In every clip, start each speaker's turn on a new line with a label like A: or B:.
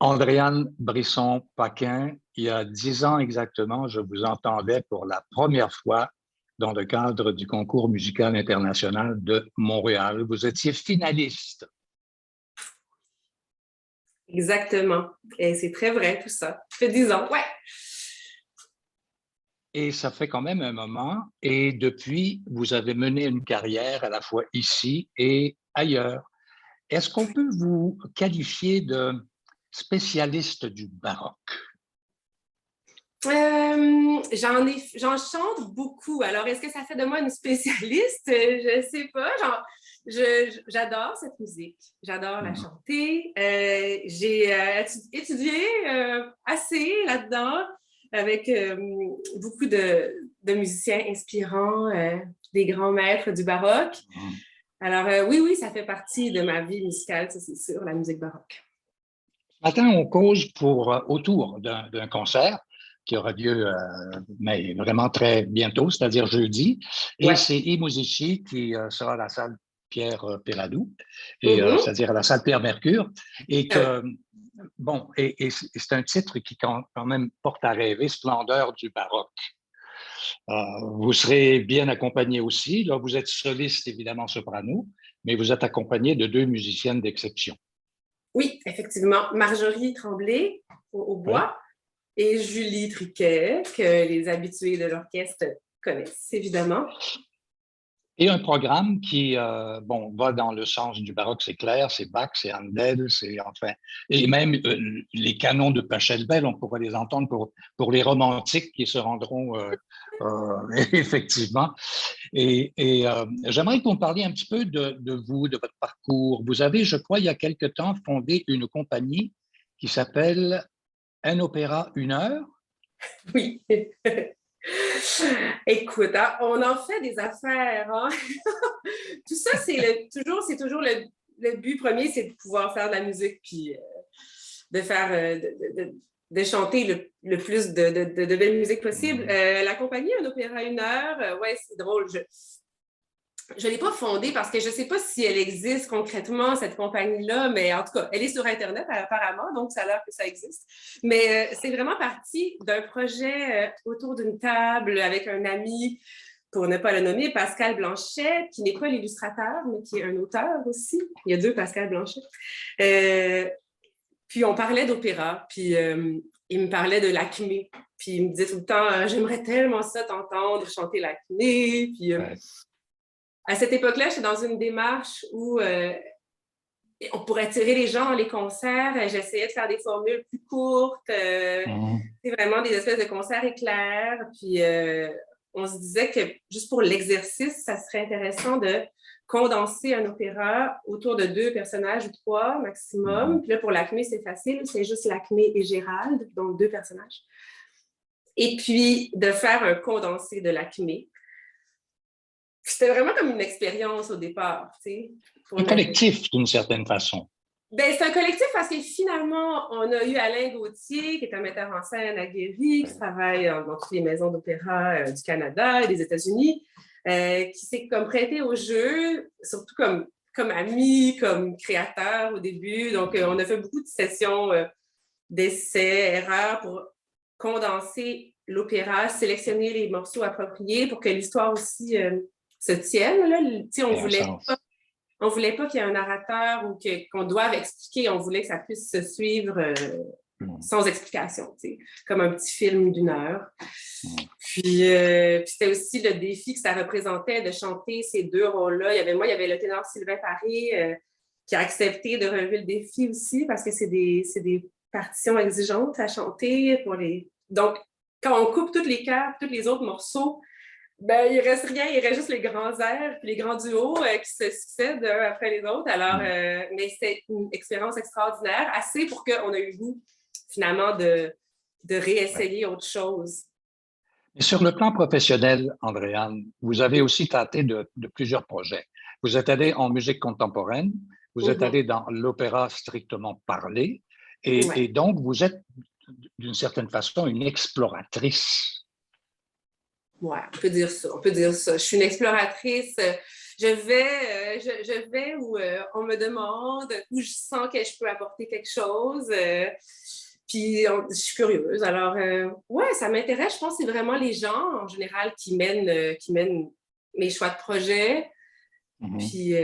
A: Andréane Brisson-Paquin, il y a 10 ans exactement, je vous entendais pour la première fois dans le cadre du concours musical international de Montréal. Vous étiez finaliste.
B: Exactement. Et c'est très vrai, tout ça. Ça fait 10 ans, ouais.
A: Et ça fait quand même un moment. Et depuis, vous avez mené une carrière à la fois ici et ailleurs. Est-ce qu'on peut vous qualifier de spécialiste du baroque?
B: J'en chante beaucoup. Alors, est-ce que ça fait de moi une spécialiste? Je sais pas. J'adore cette musique. J'adore la
A: Mhm.
B: chanter. J'ai étudié assez là-dedans avec beaucoup de musiciens inspirants, des grands maîtres du baroque.
A: Mhm.
B: Alors, oui, ça fait partie de ma vie musicale, ça c'est sûr, la musique baroque.
A: Ce matin, on cause autour d'un concert qui aura lieu mais vraiment très bientôt, c'est-à-dire jeudi. Et
B: Ouais.
A: c'est I Musici qui sera à la salle Pierre Péladou,
B: Mhm.
A: c'est-à-dire à la salle Pierre Mercure. Et
B: Ah oui.
A: que, bon, et c'est un titre qui quand même porte à rêver, Splendeur du baroque. Vous serez bien accompagné aussi. Là, vous êtes soliste, évidemment, soprano, mais vous êtes accompagné de deux musiciennes d'exception.
B: Oui, effectivement. Marjorie Tremblay au
A: Oui.
B: bois et Julie Triquet, que les habitués de l'orchestre connaissent, évidemment.
A: Et un programme qui, bon, va dans le sens du baroque, c'est clair, c'est Bach, c'est Handel, c'est enfin, et même les canons de Pachelbel, on pourrait les entendre pour les romantiques qui se rendront effectivement. Et j'aimerais que vous me parliez un petit peu de vous, de votre parcours. Vous avez, je crois, il y a quelque temps, fondé une compagnie qui s'appelle Un opéra, une heure.
B: Oui. Écoute, hein, on en fait des affaires. Hein? Tout ça, c'est toujours le but premier, c'est de pouvoir faire de la musique puis de faire de chanter le plus de belle musique possible.
A: Mhm.
B: La compagnie Un opéra une heure, ouais, c'est drôle. Je ne l'ai pas fondée parce que je ne sais pas si elle existe concrètement, cette compagnie-là, mais en tout cas, elle est sur Internet apparemment, donc ça a l'air que ça existe. Mais c'est vraiment parti d'un projet autour d'une table avec un ami, pour ne pas le nommer, Pascal Blanchet, qui n'est pas l'illustrateur, mais qui est un auteur aussi. Il y a deux Pascal Blanchet. Euh, Puis on parlait d'opéra, puis il me parlait de l'Acmé. Puis il me disait tout le temps, j'aimerais tellement ça t'entendre chanter l'Acmé. Puis
A: Ouais.
B: à cette époque-là, j'étais dans une démarche où on pourrait attirer les gens dans les concerts. J'essayais de faire des formules plus courtes.
A: Mhm.
B: C'est vraiment des espèces de concerts éclairs. Puis on se disait que juste pour l'exercice, ça serait intéressant de condenser un opéra autour de deux personnages ou trois maximum.
A: Mhm.
B: Puis là, pour l'Acmé, c'est facile. C'est juste l'Acmé et Gérald, donc deux personnages. Et puis de faire un condensé de l'Acmé. C'était vraiment comme une expérience au départ, tu sais.
A: Un collectif, d'une certaine façon.
B: Ben, c'est un collectif parce que finalement, on a eu Alain Gauthier, qui est un metteur en scène aguerri, qui travaille dans toutes les maisons d'opéra du Canada et des États-Unis, qui s'est comme prêté au jeu, surtout comme ami, comme créateur au début. Donc, on a fait beaucoup de sessions d'essais, erreurs pour condenser l'opéra, sélectionner les morceaux appropriés pour que l'histoire aussi se tienne. Là.
A: Et un sens.
B: On voulait pas qu'il y ait un narrateur ou qu'on doive expliquer. On voulait que ça puisse se suivre
A: Mhm.
B: sans explication, comme un petit film d'une heure.
A: Mhm.
B: Puis c'était aussi le défi que ça représentait de chanter ces deux rôles-là. Il y avait le ténor Sylvain Paré qui a accepté de relever le défi aussi parce que c'est des partitions exigeantes à chanter pour les. Donc, quand on coupe toutes les cartes, tous les autres morceaux, ben, il reste rien, il reste juste les grands airs puis les grands duos qui se succèdent un après les autres. Alors,
A: Mhm.
B: mais c'était une expérience extraordinaire, assez pour qu'on ait eu le goût, finalement, de
A: Ouais.
B: réessayer autre chose.
A: Et sur le plan professionnel, Andréane, vous avez aussi tâté de plusieurs projets. Vous êtes allé en musique contemporaine, vous êtes allé
B: Mhm.
A: dans l'opéra strictement parlé,
B: Ouais.
A: et donc vous êtes d'une certaine façon une exploratrice.
B: Ouais, on peut dire ça. On peut dire ça. Je suis une exploratrice. je vais où on me demande, où je sens que je peux apporter quelque chose. Puis, je suis curieuse. Alors, ouais, ça m'intéresse. Je pense que c'est vraiment les gens, en général, qui mènent mes choix de projet. Puis,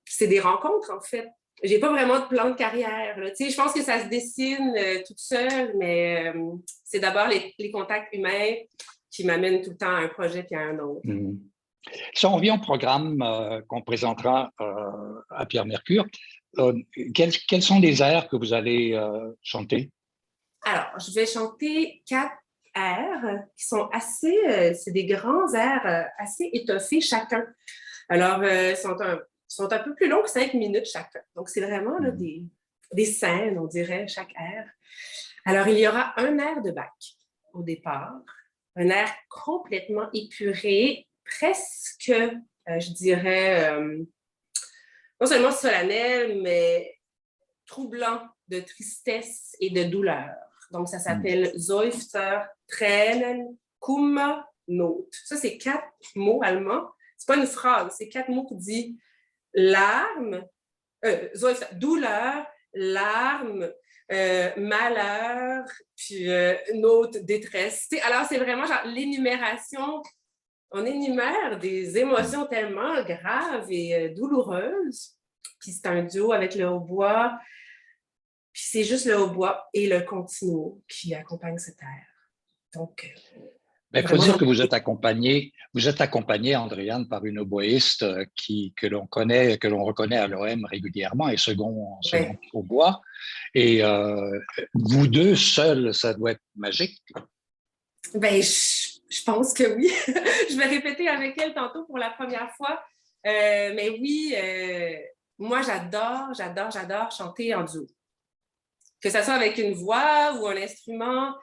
B: c'est des rencontres, en fait. J'ai pas vraiment de plan de carrière. Là. Tu sais, je pense que ça se dessine toute seule, mais c'est d'abord les contacts humains qui m'amènent tout le temps à un projet puis à un autre.
A: Si on revient au programme qu'on présentera à Pierre Mercure, quels sont les airs que vous allez chanter?
B: Alors, je vais chanter 4 airs qui sont assez, c'est des grands airs assez étoffés chacun. Alors, ils sont un peu plus longs que 5 minutes chacun. Donc, c'est vraiment là, des scènes, on dirait, chaque air. Alors, il y aura un air de Bach au départ, un air complètement épuré, presque, je dirais, non seulement solennel, mais troublant de tristesse et de douleur. Donc, ça s'appelle Seufzer, Tränen, Kummer, Not. Ça, c'est 4 mots allemands. C'est pas une phrase, c'est 4 mots qui disent larmes, douleur, larmes, malheur, puis note, détresse. Alors, c'est vraiment genre l'énumération. On énumère des émotions tellement graves et douloureuses. Puis c'est un duo avec le hautbois. Puis c'est juste le hautbois et le continuo qui accompagnent cet air. Donc,
A: il faut dire que vous êtes accompagné, Andréane, par une oboïste que l'on reconnaît à l'OM régulièrement et second hautbois. Et vous deux seuls, ça doit être magique.
B: Ben, je pense que oui. Je vais répéter avec elle tantôt pour la première fois. Mais oui, moi, j'adore chanter en duo. Que ce soit avec une voix ou un instrument,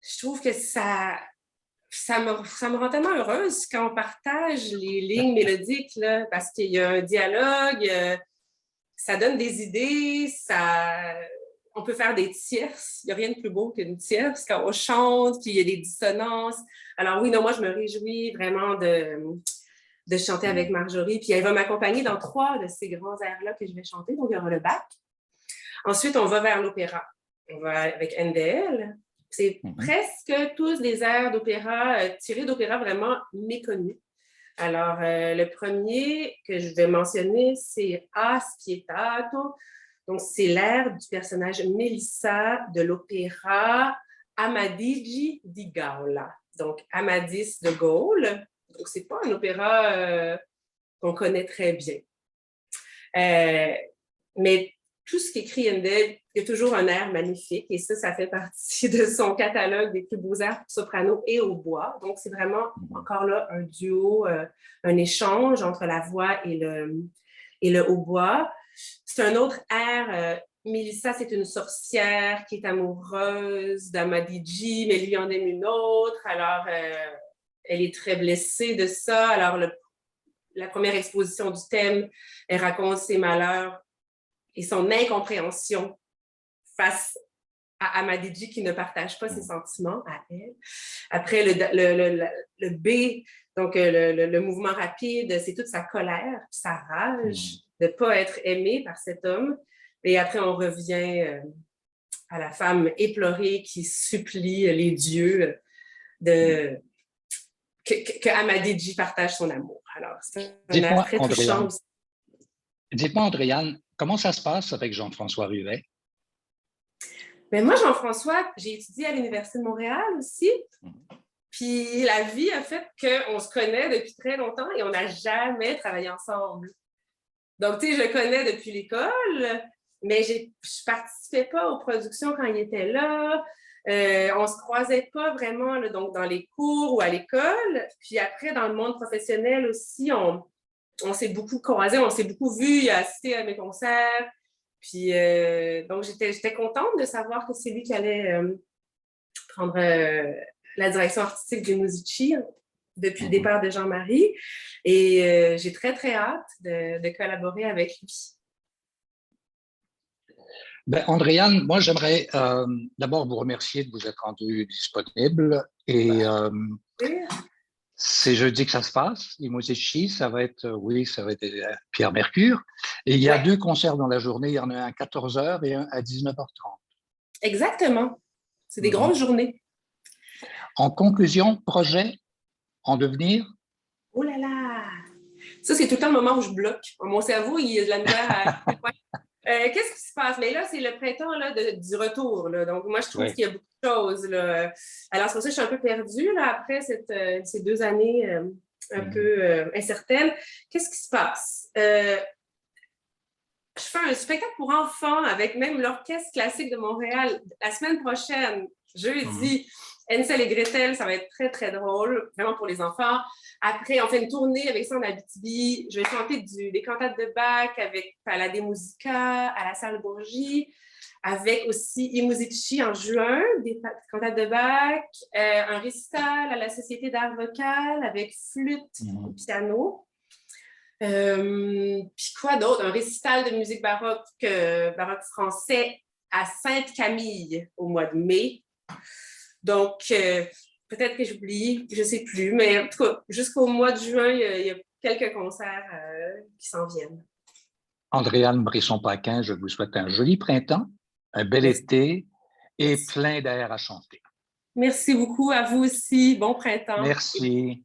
B: je trouve que ça me rend tellement heureuse quand on partage les lignes mélodiques, là, parce qu'il y a un dialogue, ça donne des idées, on peut faire des tierces. Il n'y a rien de plus beau qu'une tierce quand on chante, puis il y a des dissonances. Alors oui, non, moi, je me réjouis vraiment de chanter avec Marjorie. Puis elle va m'accompagner dans 3 de ces grands airs-là que je vais chanter. Donc, il y aura le Bach. Ensuite, on va vers l'opéra. On va avec Handel. C'est presque tous des airs d'opéra, tirés d'opéra vraiment méconnus. Alors, le premier que je vais mentionner, c'est A Spietato. Donc, c'est l'air du personnage Melissa de l'opéra Amadigi di Gaula. Donc, Amadis de Gaulle. Donc, c'est pas un opéra qu'on connaît très bien. Mais tout ce qu'écrit Handel, il y a toujours un air magnifique et ça fait partie de son catalogue des plus beaux airs pour soprano et hautbois. Donc, c'est vraiment encore là un duo, un échange entre la voix et le hautbois. C'est un autre air. Melissa, c'est une sorcière qui est amoureuse d'Amadigi, mais lui en aime une autre. Alors, elle est très blessée de ça. Alors, la première exposition du thème, elle raconte ses malheurs et son incompréhension face à Amadigi qui ne partage pas ses sentiments à elle. Après, le B, donc le mouvement rapide, c'est toute sa colère, sa rage de ne pas être aimée par cet homme. Et après, on revient à la femme éplorée qui supplie les dieux que Amadigi partage son amour. Alors, c'est un air très touchant aussi.
A: Dites-moi, Andréane, comment ça se passe avec Jean-François Ruvet?
B: Ben moi, Jean-François, j'ai étudié à l'Université de Montréal aussi. Puis la vie a fait qu'on se connaît depuis très longtemps et on n'a jamais travaillé ensemble. Donc, tu sais, je le connais depuis l'école, mais je ne participais pas aux productions quand il était là. On ne se croisait pas vraiment là, donc dans les cours ou à l'école. Puis après, dans le monde professionnel aussi, on s'est beaucoup croisés, on s'est beaucoup vus, il a assisté à mes concerts. Puis, donc, j'étais contente de savoir que c'est lui qui allait prendre la direction artistique du Musici depuis le départ de Jean-Marie. Et j'ai très, très hâte de collaborer avec lui.
A: Ben, Andréane, moi, j'aimerais d'abord vous remercier de vous être rendu disponible et C'est jeudi que ça se passe. Les Musici, ça va être, oui, ça va être Pierre Mercure. Et il y a 2 concerts dans la journée. Il y en a un à 14h et un à 19h30.
B: Exactement. C'est des grosses journées.
A: En conclusion, projet en devenir?
B: Oh là là! Ça, c'est tout le temps le moment où je bloque. Mon cerveau, il a de la misère à... qu'est-ce qui se passe? Mais là, c'est le printemps là, du retour. Là. Donc, moi, je trouve qu'il y a beaucoup de choses. Là. Alors, c'est pour ça que je suis un peu perdue là, après ces 2 années un peu incertaines. Qu'est-ce qui se passe? Je fais un spectacle pour enfants avec même l'Orchestre classique de Montréal la semaine prochaine, jeudi. Hansel et Gretel, ça va être très, très drôle, vraiment pour les enfants. Après, on fait une tournée avec ça en Abitibi. Je vais chanter des cantates de Bach avec Palade Musica à la Salle Bourgie, avec aussi I Musici en juin, des cantates de Bach, un récital à la Société d'art vocal avec flûte et piano. Puis quoi d'autre? Un récital de musique baroque français à Sainte-Camille au mois de mai. Donc, peut-être que j'oublie, je ne sais plus, mais en tout cas, jusqu'au mois de juin, il y a quelques concerts qui s'en viennent.
A: Andréane Brisson-Paquin, je vous souhaite un joli printemps, un bel été et plein d'air à chanter.
B: Merci beaucoup à vous aussi. Bon printemps.
A: Merci.